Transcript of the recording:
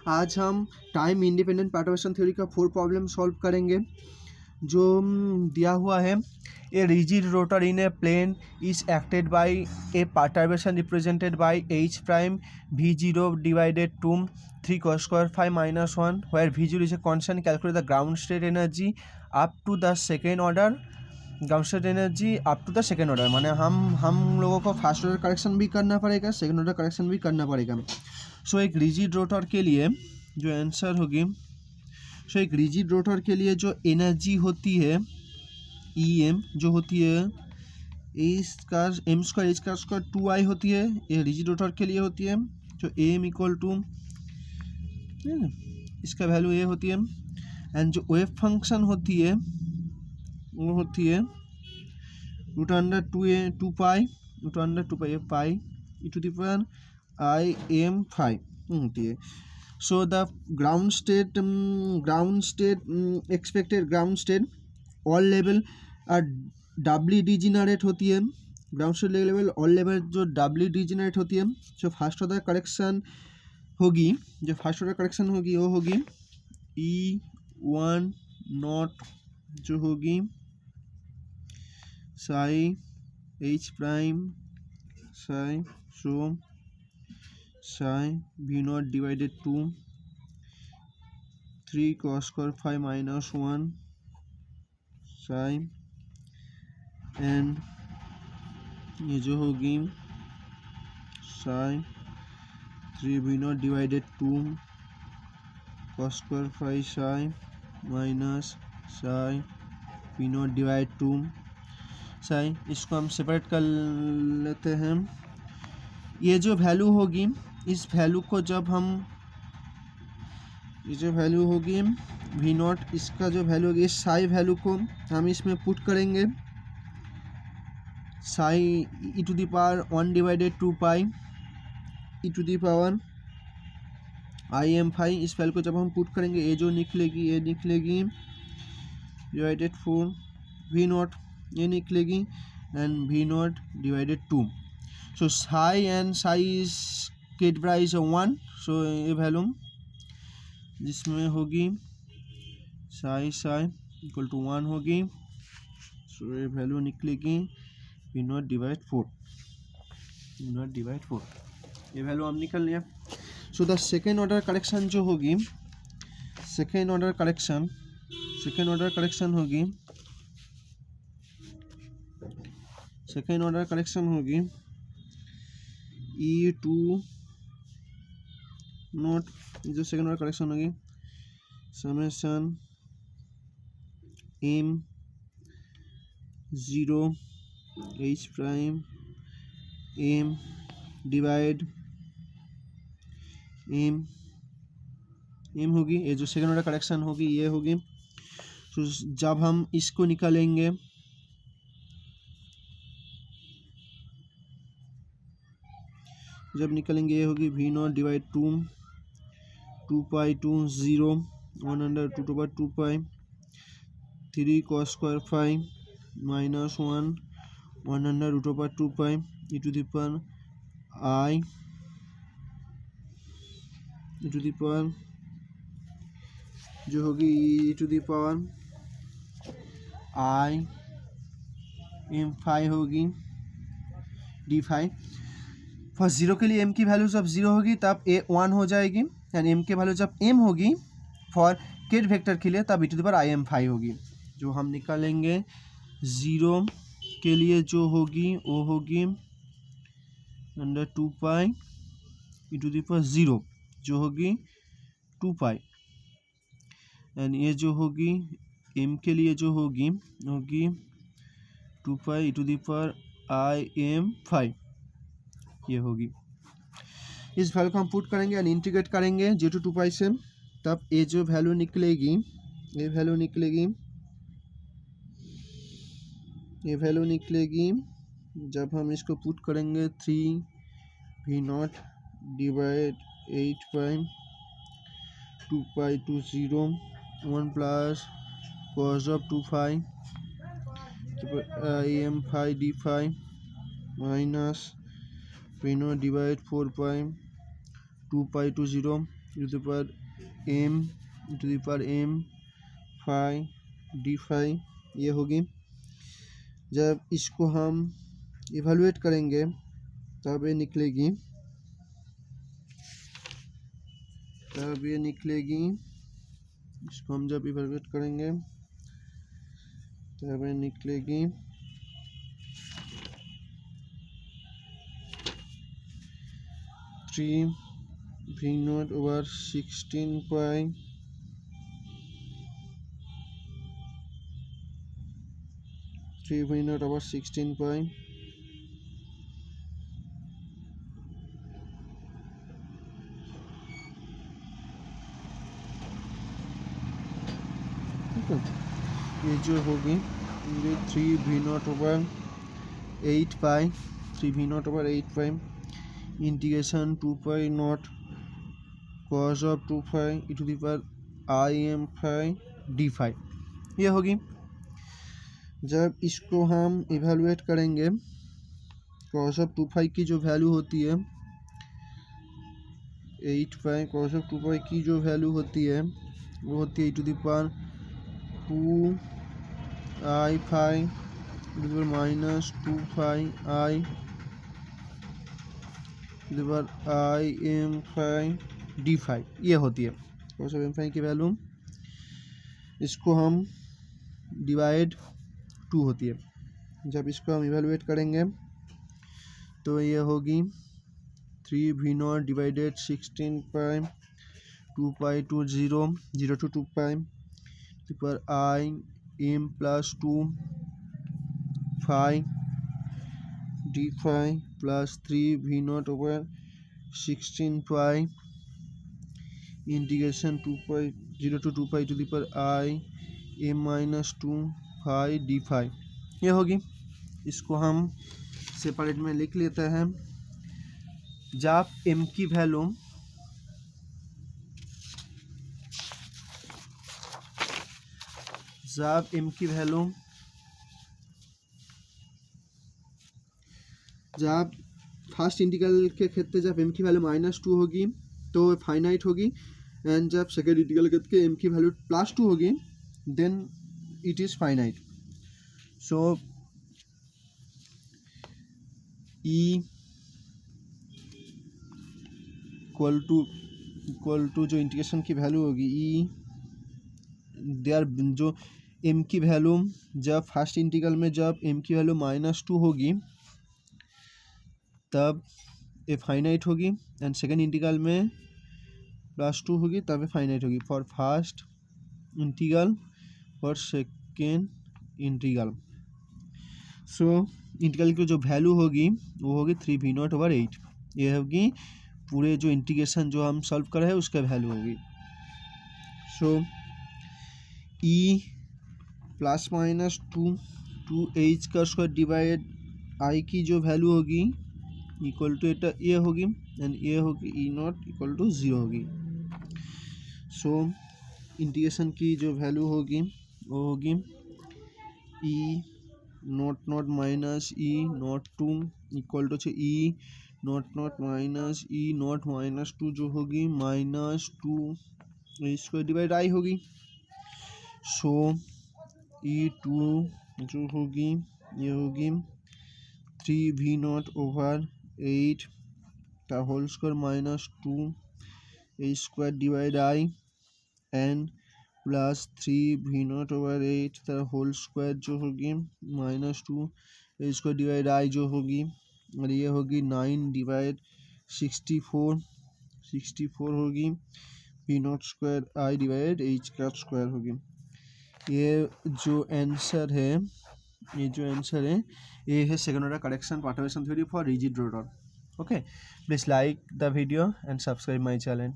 आज हम time independent perturbation theory का 4 प्रॉब्लम सॉल्व करेंगे। जो दिया हुआ है, a rigid rotor in a plane is acted by a perturbation represented by h prime v0 divided to 3 cos square phi minus 1 where v0 is a constant. Calculate the ground state energy up to the second order. Ground state energy up to the second order, माने हम लोगों को first order correction भी करना पड़ेगा, second order correction भी करना पड़ेगा। सो एक रिजिड रोटर के लिए जो आंसर होगी, सो एक रिजिड रोटर के लिए जो एनर्जी होती है ई एम, जो होती है एम स्क्वायर एच का स्क्वायर 2i होती है, ये रिजिड रोटर के लिए होती है। जो एम इक्वल टू इसका वैल्यू ये होती है, एंड जो वेव फंक्शन होती है वो होती है root under 2 pi pi e to the power I M 5 होती है। So the ground state expected ground state all level और डब्ली डिजेनरेट होती है। Ground state level all level जो डब्ली डिजेनरेट होती है, जो फर्स्ट ऑर्डर करेक्शन होगी, वो होगी E1 नॉट, जो होगी psi h prime psi psi v naught divided to 3 cos square phi minus 1 psi, and ये जो होगी psi 3 v naught divided to cos square phi psi minus psi v naught divide to psi. इसको हम separate कर लेते हैं। ये जो वैल्यू होगी, इस वैल्यू को जब हम, ये जो वैल्यू होगी वी नॉट, इसका जो वैल्यू होगी, इस साई वैल्यू को हम इसमें पुट करेंगे। Psi e to the power 1 divided 2 pi e to the power I M 5, इस वैल्यू को जब हम पुट करेंगे, ये जो निकलेगी ये निकलेगी डिवाइडेड 4 वी नॉट, ये निकलेगी and V naught divided 2। So psi and psi is ket बराबर इज 1, सो ये वैल्यू जिसमें होगी साई इक्वल टू 1 होगी। सो ये वैल्यू निकलेगी वी नॉट डिवाइड 4, ये वैल्यू हम निकल लिया। So the second order correction जो होगी, सेकेंड ऑर्डर करेक्शन होगी E2 नोट, जो सेकेंड ऑर्डर करेक्शन होगी summation m 0 h prime m divide m होगी। ये जो सेकेंड ऑर्डर करेक्शन होगी ये होगी। तो जब हम इसको निकालेंगे, ये होगी V naught divide 2 pi to 0 1 under 2 to power 2 pi 3 cos square phi minus 1 under root over 2 pi e to the power I e to the power, जो होगी e to the power I M 5 होगी d5। First zero के लिए m की value जब 0 होगी तब a 1 हो जाएगी, यानी m की वैल्यू जब m होगी फॉर केट वेक्टर के लिए तब e to the power I M 5 होगी। जो हम निकालेंगे 0 के लिए जो होगी वो होगी under 2 pi e to the power 0, जो होगी 2 पाई, एंड ये जो होगी m के लिए जो होगी 2 pi e to the power I M 5, ये होगी। इस वैल्यू को हम पुट करेंगे एंड इंटीग्रेट करेंगे 0 to 2 पाई से, तब ये जो वैल्यू निकलेगी, ये वैल्यू निकलेगी जब हम इसको पुट करेंगे 3 V naught divide 8 pi 2 pi to 0 1 plus cos of 2 pi I M 5 d5 minus V naught divide 4 pi 2 pi to 0 to the power M to the power M phi D phi ये होगी। जब इसको हम evaluate करेंगे तब ये निकलेगी इसको हम जब इवेलुएट करेंगे तब ये निकलेगी 3 v0 over 16 pi 3 v0 over 16 pi ये जो होगी ये 3 v0 over 8 pi 3 v0 over 8 pi integration 2 pi not cos of 2 phi e to the power I m phi d phi ये होगी। जब इसको हम इवेलुएट करेंगे cos of 2 phi की जो वैल्यू होती है 8 pi cos of 2 pi की जो वैल्यू होती है वो होती है e to the power 2 I phi e to the power minus 2 phi I to the power I m phi D phi ये होती है cos ऑफ एम फाई की वैल्यू। इसको हम डिवाइड 2 होती है। जब इसको हम इवेलुएट करेंगे तो ये होगी 3 v0 divided 16 pi 2 pi to 0 0 to 2 pi पर I M plus 2 phi D phi plus 3 v0 over 16 pi integration 2 pi 0 to 2 pi to the पर I M minus 2 phi D phi ये होगी। इसको हम सेपरेट में लिख लेते हैं। जब एम की वैल्यू जब फर्स्ट इंटीग्रल के क्षेत्र जब एम की वैल्यू -2 होगी तो फाइनाइट होगी एंड जब सेकेंड इंटीग्रल के एम की वैल्यू +2 होगी then it is finite. So E equal to जो इंटीग्रेशन की वैल्यू होगी ई देयर जो एम की वैल्यू जब फर्स्ट इंटीग्रल में जब एम की वैल्यू -2 होगी तब ये फाइनाइट होगी एंड सेकेंड इंटीग्रल में +2 होगी तब ये फाइनाइट होगी for first integral for second integral. So integral की जो वैल्यू होगी वो होगी 3 v0 ओवर 8 ये होगी पूरे जो इंटीग्रेशन जो हम सॉल्व कर रहे हैं उसका वैल्यू होगी। सो ई +-2 h का स्क्वायर डिवाइड आई की जो वैल्यू होगी इक्वल टू ये होगी एंड ये होगी E0 इक्वल टू 0 होगी। सो इंटीग्रेशन की जो वैल्यू होगी वो होगी E0 minus E0 equal to E0 minus E0 -2 जो होगी -2 स्क्वायर डिवाइड आई होगी। सो E2 जो होगी ये होगी 3 v0 ओवर 8 का whole square -2 square divide I N plus 3 v0 over 8 का होल स्क्वायर जो होगी -2 स्क्वायर डिवाइड आई जो होगी और ये होगी 9 डिवाइड 64 होगी v0 square I divide H का स्क्वायर होगी। ये जो आंसर है ये है second order correction perturbation theory for rigid rotor. Okay, please like the video and subscribe my channel.